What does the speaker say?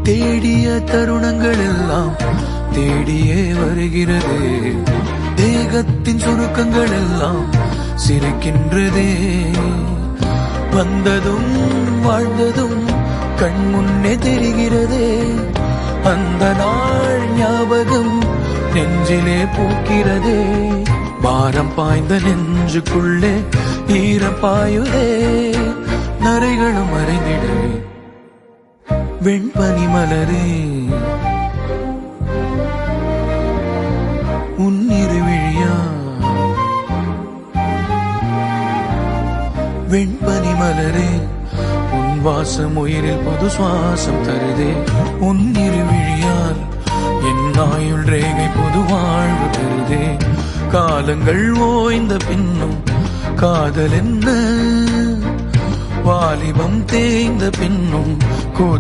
தேடிய தருணங்கள் எல்லாம் தேடியே வருகிறது. தேகத்தின் சுருக்கங்கள் எல்லாம் சிரிக்கின்றதே. வந்ததும் வாழ்ந்ததும் கண் முன்னே தெரிகிறதே. அந்த நாள் ஞாபகம் நெஞ்சிலே பூக்கிறதே. பாரம் பாய்ந்த நெஞ்சுக்குள்ளே ஈரம் பாயுதே. நரைகளும் மறைந்திடவே வெண்பனி மலரே உன்னிரு விழியா. வெண்பனி மலரே உன் வாசம் உயிரில் புது சுவாசம் தருதே. உன்னிரு விழியால் என் ஆயுள் ரேகை புது வாழ்வு தருதே. காலங்கள் ஓய்ந்த பின்னும் காதல் என்ன, வாலிபம் தேய்ந்த பின்னும்